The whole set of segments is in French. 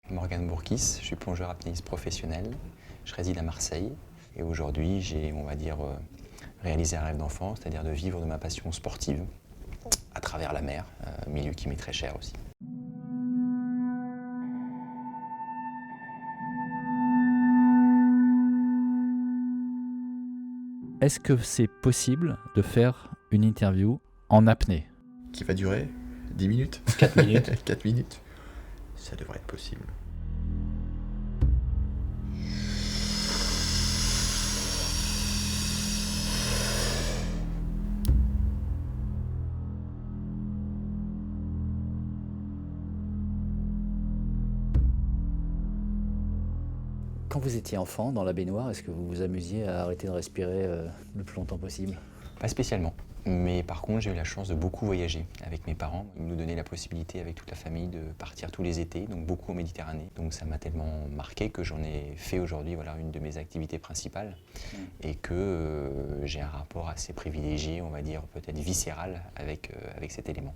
Morgane Bourkis, je suis plongeur apnéiste professionnel. Je réside à Marseille et aujourd'hui j'ai, réalisé un rêve d'enfant, c'est-à-dire de vivre de ma passion sportive à travers la mer, milieu qui m'est très cher aussi. Est-ce que c'est possible de faire une interview en apnée? Qui va durer 10 minutes 4 minutes. 4 minutes. Ça devrait être possible. Quand vous étiez enfant dans la baignoire, est-ce que vous vous amusiez à arrêter de respirer le plus longtemps possible? Pas spécialement, mais par contre j'ai eu la chance de beaucoup voyager avec mes parents. Ils nous donnaient la possibilité avec toute la famille de partir tous les étés, donc beaucoup en Méditerranée. Donc ça m'a tellement marqué que j'en ai fait aujourd'hui une de mes activités principales et que j'ai un rapport assez privilégié, on va dire peut-être viscéral avec cet élément.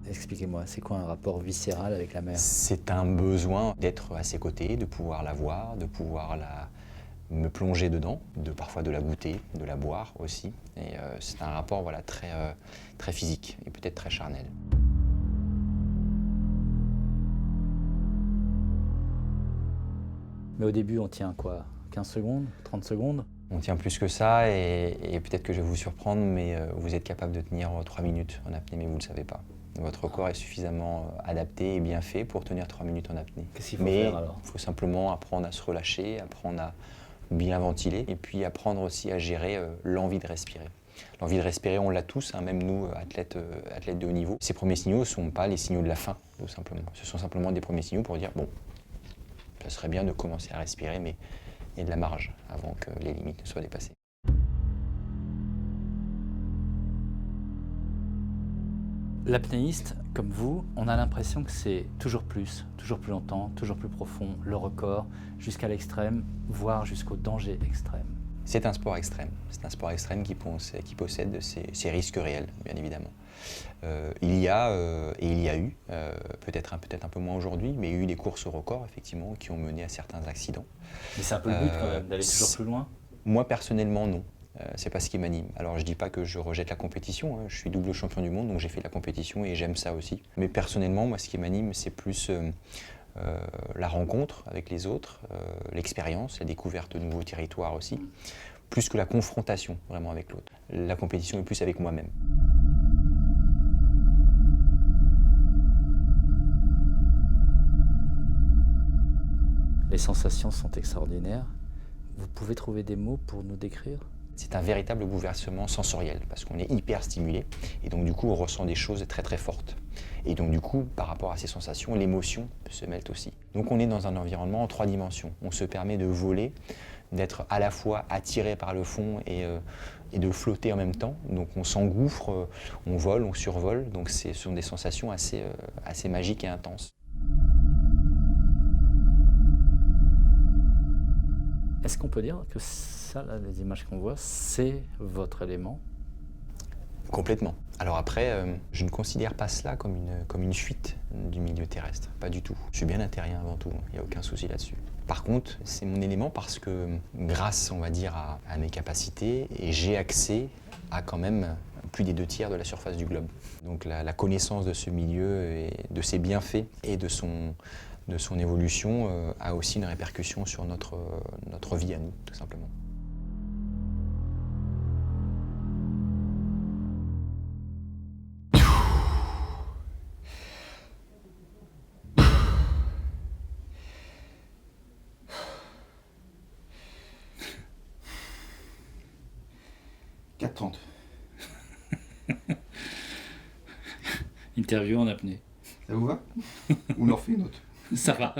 Expliquez-moi, c'est quoi un rapport viscéral avec la mer? C'est un besoin d'être à ses côtés, de pouvoir la voir, de pouvoir me plonger dedans, parfois de la goûter, de la boire aussi. Et c'est un rapport très physique et peut-être très charnel. Mais au début, on tient quoi? 15 secondes? 30 secondes? On tient plus que ça et peut-être que je vais vous surprendre, mais vous êtes capable de tenir 3 minutes en apnée, mais vous ne le savez pas. Votre corps est suffisamment adapté et bien fait pour tenir 3 minutes en apnée. Qu'est-ce qu'il faut faire alors? Il faut simplement apprendre à se relâcher, apprendre à bien ventiler et puis apprendre aussi à gérer l'envie de respirer. L'envie de respirer, on l'a tous, même nous, athlètes de haut niveau. Ces premiers signaux ne sont pas les signaux de la faim, tout simplement. Ce sont simplement des premiers signaux pour dire, bon, ça serait bien de commencer à respirer, mais il y a de la marge avant que les limites ne soient dépassées. L'apnéiste, comme vous, on a l'impression que c'est toujours plus longtemps, toujours plus profond, le record, jusqu'à l'extrême, voire jusqu'au danger extrême. C'est un sport extrême. C'est un sport extrême qui possède ses risques réels, bien évidemment. Il y a eu, peut-être un peu moins aujourd'hui, mais il y a eu des courses au record, effectivement, qui ont mené à certains accidents. Mais c'est un peu le but quand même, d'aller toujours plus loin? Moi, personnellement, non. C'est pas ce qui m'anime. Alors, je dis pas que je rejette la compétition, je suis double champion du monde, donc j'ai fait de la compétition et j'aime ça aussi. Mais personnellement, moi, ce qui m'anime, c'est plus la rencontre avec les autres, l'expérience, la découverte de nouveaux territoires aussi, plus que la confrontation vraiment avec l'autre. La compétition est plus avec moi-même. Les sensations sont extraordinaires. Vous pouvez trouver des mots pour nous décrire? C'est un véritable bouleversement sensoriel parce qu'on est hyper stimulé et donc du coup on ressent des choses très très fortes. Et donc du coup par rapport à ces sensations, l'émotion se mêle aussi. Donc on est dans un environnement en 3 dimensions. On se permet de voler, d'être à la fois attiré par le fond et de flotter en même temps. Donc on s'engouffre, on vole, on survole. Donc ce sont des sensations assez magiques et intenses. Est-ce qu'on peut dire que ça, là, les images qu'on voit, c'est votre élément? Complètement. Alors après, je ne considère pas cela comme une fuite du milieu terrestre, pas du tout. Je suis bien un terrien avant tout, il n'y a aucun souci là-dessus. Par contre, c'est mon élément parce que grâce, on va dire, à mes capacités, j'ai accès à quand même plus des 2/3 de la surface du globe. Donc la connaissance de ce milieu et de ses bienfaits et de son évolution a aussi une répercussion sur notre vie à nous, tout simplement. Interview en apnée. Ça vous va? Ou on en refait une autre? Ça va.